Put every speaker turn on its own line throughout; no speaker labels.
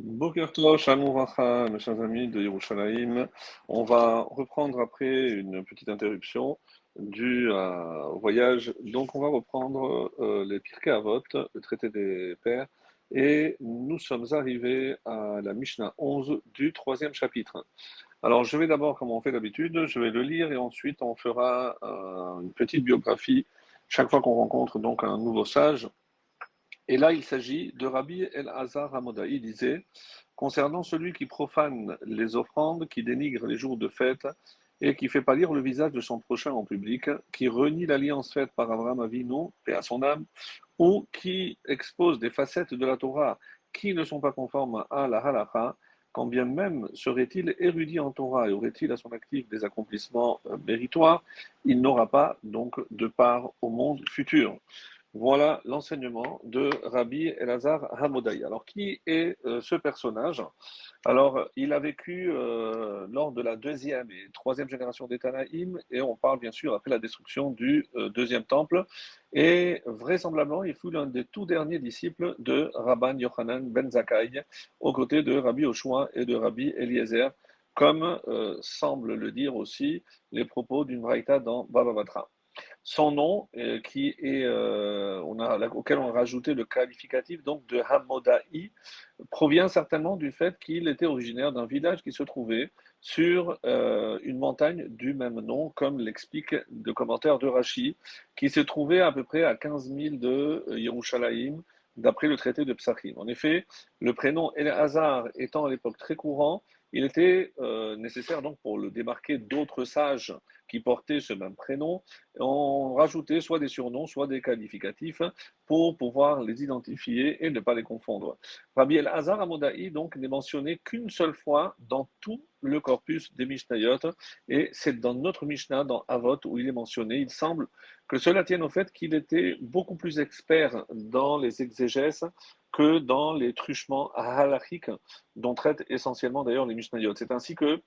Boker Tov, Shalom Uvracha, mes chers amis de Yerushalayim. On va reprendre après une petite interruption due au voyage. Donc, on va reprendre les Pirkei Avot, le traité des pères, et nous sommes arrivés à la Mishnah 11 du troisième chapitre. Alors, je vais d'abord, comme on fait d'habitude, je vais le lire et ensuite on fera une petite biographie chaque fois qu'on rencontre donc un nouveau sage. Et là, il s'agit de Rabbi El-Hazar Hamodaï, il disait, concernant celui qui profane les offrandes, qui dénigre les jours de fête et qui fait pâlir le visage de son prochain en public, qui renie l'alliance faite par Abraham Avinu, paix à son âme, ou qui expose des facettes de la Torah qui ne sont pas conformes à la halakha, quand bien même serait-il érudit en Torah et aurait-il à son actif des accomplissements méritoires, il n'aura pas donc de part au monde futur. Voilà l'enseignement de Rabbi Elazar Hamodaï. Alors, qui est ce personnage? Alors, il a vécu lors de la deuxième et troisième génération des Tanaïm, et on parle bien sûr après la destruction du deuxième temple. Et vraisemblablement, il fut l'un des tout derniers disciples de Rabban Yochanan ben Zakkai, aux côtés de Rabbi Oshua et de Rabbi Eliezer, comme semblent le dire aussi les propos d'une braïta dans Baba Batra. Son nom, auquel on a rajouté le qualificatif donc de Hamodaï, provient certainement du fait qu'il était originaire d'un village qui se trouvait sur une montagne du même nom, comme l'explique le commentaire de Rashi, qui se trouvait à peu près à 15 milles de Yerushalayim, d'après le traité de Psachim. En effet, le prénom El-Hazar étant à l'époque très courant, il était nécessaire donc pour le démarquer d'autres sages qui portaient ce même prénom, on rajoutait soit des surnoms, soit des qualificatifs pour pouvoir les identifier et ne pas les confondre. Rabbi El-Hazar Hamodaï donc n'est mentionné qu'une seule fois dans tout le corpus des Mishnayot, et c'est dans notre Mishnah, dans Avot, où il est mentionné. Il semble que cela tienne au fait qu'il était beaucoup plus expert dans les exégèses que dans les truchements halachiques dont traitent essentiellement d'ailleurs les Mishnayot. C'est ainsi que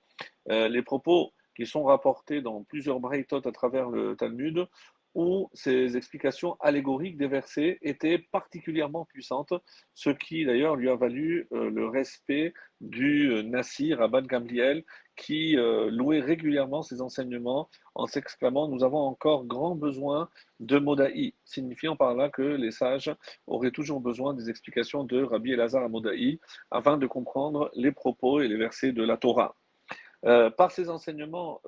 les propos qui sont rapportés dans plusieurs braïtot à travers le Talmud, où ces explications allégoriques des versets étaient particulièrement puissantes, ce qui d'ailleurs lui a valu le respect du Nassi, Rabban Gamliel, qui louait régulièrement ses enseignements en s'exclamant « Nous avons encore grand besoin de Modaï », signifiant par là que les sages auraient toujours besoin des explications de Rabbi Elazar à Modaï afin de comprendre les propos et les versets de la Torah. Parmi ces enseignements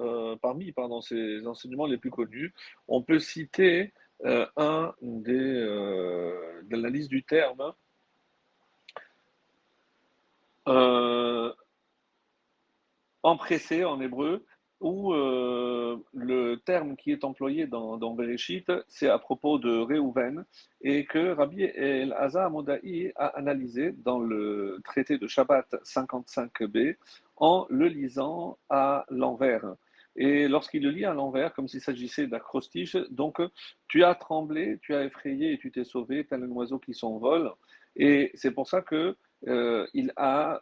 les plus connus, on peut citer de la liste du terme, euh, empressé en hébreu, où le terme qui est employé dans Bereshit, c'est à propos de Réhouven, et que Rabbi El-Hazar Modaï a analysé dans le traité de Shabbat 55b en le lisant à l'envers. Et lorsqu'il le lit à l'envers, comme s'il s'agissait d'acrostiche, donc tu as tremblé, tu as effrayé et tu t'es sauvé, tel un oiseau qui s'envole. Et c'est pour ça que il a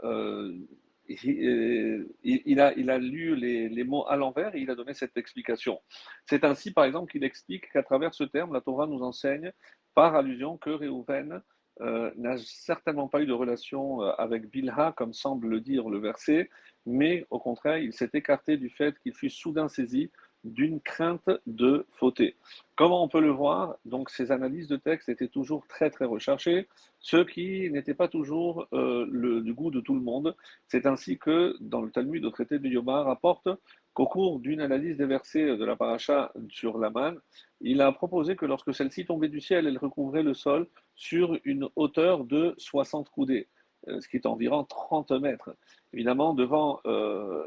il a lu les mots à l'envers et il a donné cette explication. C'est ainsi, par exemple, qu'il explique qu'à travers ce terme, la Torah nous enseigne, par allusion, que Réhouven n'a certainement pas eu de relation avec Bilha, comme semble le dire le verset, mais au contraire, il s'est écarté du fait qu'il fut soudain saisi d'une crainte de fauter. Comment on peut le voir? Donc, ces analyses de texte étaient toujours très, très recherchées, ce qui n'était pas toujours du goût de tout le monde. C'est ainsi que, dans le Talmud, au traité de Yoma, rapporte qu'au cours d'une analyse des versets de la paracha sur l'Aman, il a proposé que lorsque celle-ci tombait du ciel, elle recouvrait le sol sur une hauteur de 60 coudées, ce qui est environ 30 mètres. Évidemment, devant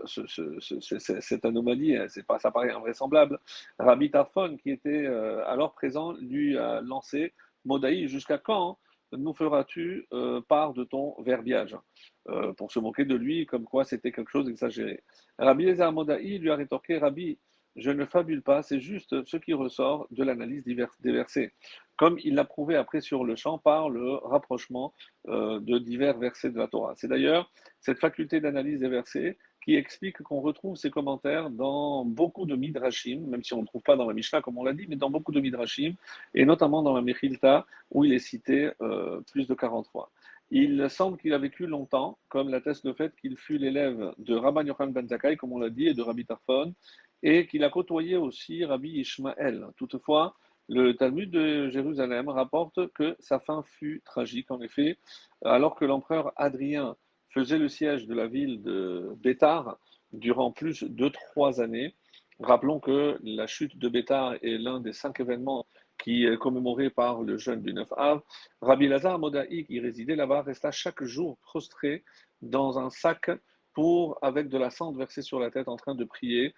cette anomalie, ça paraît invraisemblable. Rabbi Tarfon, qui était alors présent, lui a lancé Modaï, jusqu'à quand nous feras-tu part de ton verbiage pour se moquer de lui, comme quoi c'était quelque chose d'exagéré. Rabbi Eliezer Modaï lui a rétorqué, Rabbi, je ne fabule pas, c'est juste ce qui ressort de l'analyse des versets, comme il l'a prouvé après sur le champ par le rapprochement de divers versets de la Torah. C'est d'ailleurs cette faculté d'analyse des versets qui explique qu'on retrouve ces commentaires dans beaucoup de midrashim, même si on ne trouve pas dans la Mishnah comme on l'a dit, mais dans beaucoup de midrashim, et notamment dans la Mechilta, où il est cité plus de 40 fois. Il semble qu'il a vécu longtemps, comme l'atteste le fait qu'il fut l'élève de Rabban Yochanan ben Zakkai, comme on l'a dit, et de Rabbi Tarfon, et qu'il a côtoyé aussi Rabbi Ishmael. Toutefois, le Talmud de Jérusalem rapporte que sa fin fut tragique. En effet, alors que l'empereur Adrien faisait le siège de la ville de Bétar durant plus de 3 années, rappelons que la chute de Bétar est l'un des 5 événements qui est commémoré par le jeûne du 9 av. Rabbi Lazare Modaï, qui résidait là-bas, resta chaque jour prostré dans un sac avec de la cendre versée sur la tête, en train de prier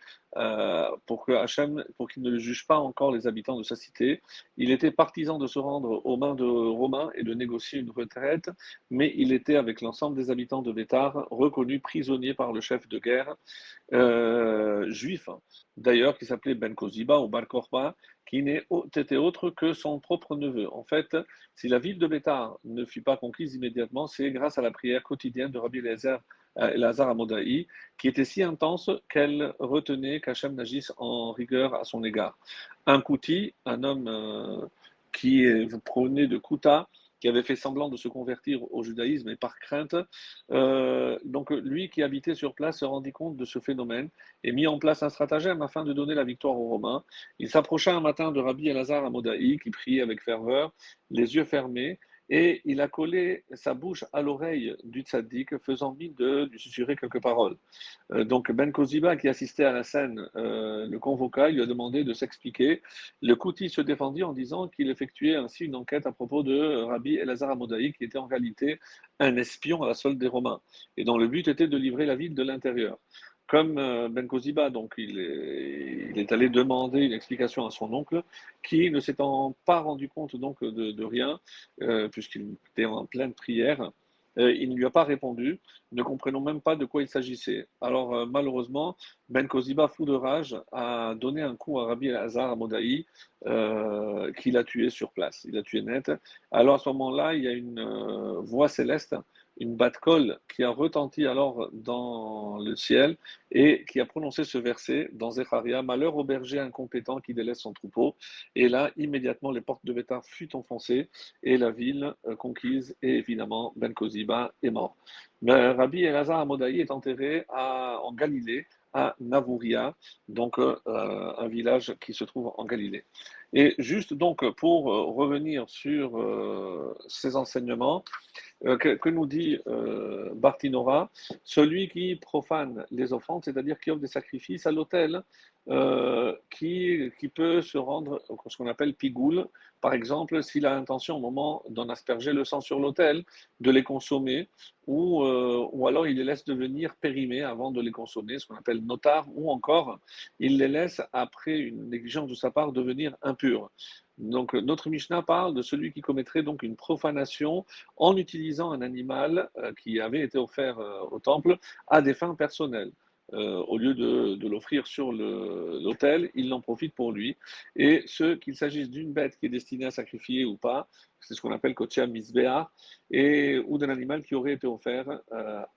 pour que Hachem, pour qu'il ne juge pas encore les habitants de sa cité. Il était partisan de se rendre aux mains de Romains et de négocier une retraite, mais il était, avec l'ensemble des habitants de Bétar, reconnu prisonnier par le chef de guerre juif, d'ailleurs, qui s'appelait Ben Koziba ou Bar Korba, qui n'était autre que son propre neveu. En fait, si la ville de Bétar ne fut pas conquise immédiatement, c'est grâce à la prière quotidienne de Rabbi Elazar Amodaï, qui était si intense qu'elle retenait qu'Hachem n'agisse en rigueur à son égard. Un Kouti, un homme qui provenait de Kouta, qui avait fait semblant de se convertir au judaïsme et par crainte, donc lui qui habitait sur place se rendit compte de ce phénomène et mit en place un stratagème afin de donner la victoire aux Romains. Il s'approcha un matin de Rabbi Elazar Amodaï, qui priait avec ferveur, les yeux fermés, et il a collé sa bouche à l'oreille du tzaddik, faisant mine de lui susurrer quelques paroles. Donc Ben Koziba, qui assistait à la scène, le convoqua, il lui a demandé de s'expliquer. Le Kouti se défendit en disant qu'il effectuait ainsi une enquête à propos de Rabbi Elazar Amodaï, qui était en réalité un espion à la solde des Romains, et dont le but était de livrer la ville de l'intérieur. Comme Ben Koziba, donc il est allé demander une explication à son oncle, qui ne s'étant pas rendu compte donc de rien, puisqu'il était en pleine prière, il ne lui a pas répondu, ne comprenant même pas de quoi il s'agissait. Alors malheureusement, Ben Koziba, fou de rage, a donné un coup à Rabbi Elazar Amodaï, qu'il a tué sur place. Il a tué net. Alors à ce moment-là, il y a une voix céleste, une batte-colle qui a retenti alors dans le ciel et qui a prononcé ce verset dans Zecharia: Malheur au berger incompétent qui délaisse son troupeau. Et là, immédiatement, les portes de Bétar furent enfoncées et la ville conquise, et évidemment, Ben Koziba est mort. Mais Rabbi Elazar Amodaï est enterré en Galilée, à Navouria, donc un village qui se trouve en Galilée. Et juste donc pour revenir sur ces enseignements, que nous dit Bartinora, celui qui profane les offrandes, c'est-à-dire qui offre des sacrifices à l'autel, qui peut se rendre ce qu'on appelle pigoule, par exemple, s'il a l'intention au moment d'en asperger le sang sur l'autel, de les consommer, ou alors il les laisse devenir périmés avant de les consommer, ce qu'on appelle notar, ou encore il les laisse, après une négligence de sa part, devenir impurs. Donc notre Mishnah parle de celui qui commettrait donc une profanation en utilisant un animal qui avait été offert au temple à des fins personnelles. Au lieu de l'offrir sur l'autel, il en profite pour lui. Et qu'il s'agisse d'une bête qui est destinée à sacrifier ou pas, c'est ce qu'on appelle Kotia Misbea, ou d'un animal qui aurait été offert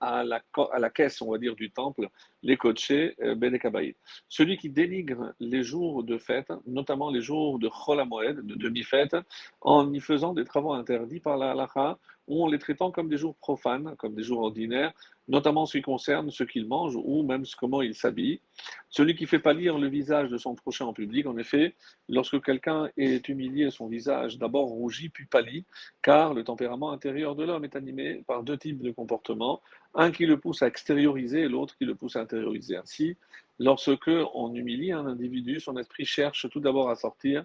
à la caisse, on va dire, du temple, les Koché Benekabaï. Celui qui dénigre les jours de fête, notamment les jours de Chol HaMoed, de demi-fête, en y faisant des travaux interdits par la halakha, ou en les traitant comme des jours profanes, comme des jours ordinaires, notamment en ce qui concerne ce qu'il mange ou même comment il s'habille. Celui qui fait pâlir le visage de son prochain en public, en effet, lorsque quelqu'un est humilié, son visage d'abord rougit puis pâlit, car le tempérament intérieur de l'homme est animé par deux types de comportements, un qui le pousse à extérioriser et l'autre qui le pousse à intérioriser. Ainsi, lorsque on humilie un individu, son esprit cherche tout d'abord à sortir,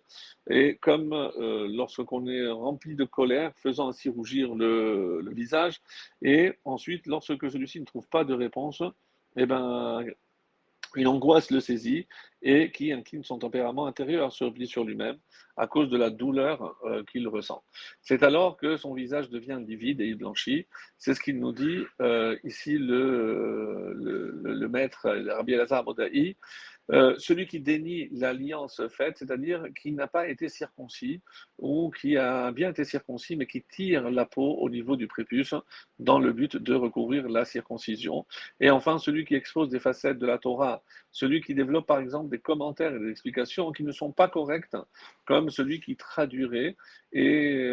et comme lorsqu'on est rempli de colère, faisant ainsi rougir le visage, et ensuite, lorsque celui-ci ne trouve pas de réponse, eh ben, une angoisse le saisit et qui incline son tempérament intérieur, se replie sur lui-même à cause de la douleur qu'il ressent. C'est alors que son visage devient livide et il blanchit. C'est ce qu'il nous dit ici le maître Rabbi Elazar Modaï. Celui qui dénie l'alliance faite, c'est-à-dire qui n'a pas été circoncis ou qui a bien été circoncis, mais qui tire la peau au niveau du prépuce dans le but de recouvrir la circoncision. Et enfin, celui qui expose des facettes de la Torah, celui qui développe par exemple des commentaires et des explications qui ne sont pas correctes, comme celui qui traduirait et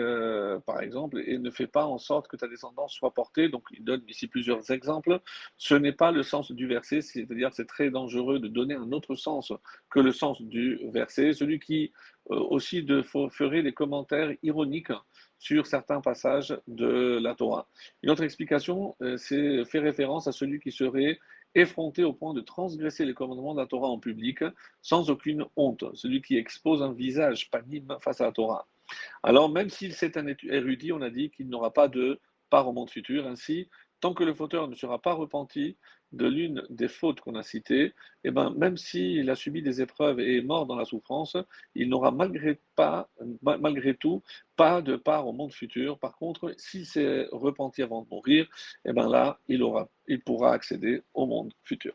par exemple et ne fait pas en sorte que ta descendance soit portée. Donc il donne ici plusieurs exemples. Ce n'est pas le sens du verset, c'est-à-dire c'est très dangereux de donner un autre sens que le sens du verset. Celui qui aussi ferait des commentaires ironiques sur certains passages de la Torah. Une autre explication, c'est fait référence à celui qui serait effronté au point de transgresser les commandements de la Torah en public sans aucune honte, celui qui expose un visage panime face à la Torah. Alors, même s'il c'est un érudit, on a dit qu'il n'aura pas de part au monde futur. Ainsi, tant que le fauteur ne sera pas repenti de l'une des fautes qu'on a citées, eh ben, même s'il a subi des épreuves et est mort dans la souffrance, il n'aura malgré tout pas de part au monde futur. Par contre, s'il s'est repenti avant de mourir, eh ben là, il pourra accéder au monde futur.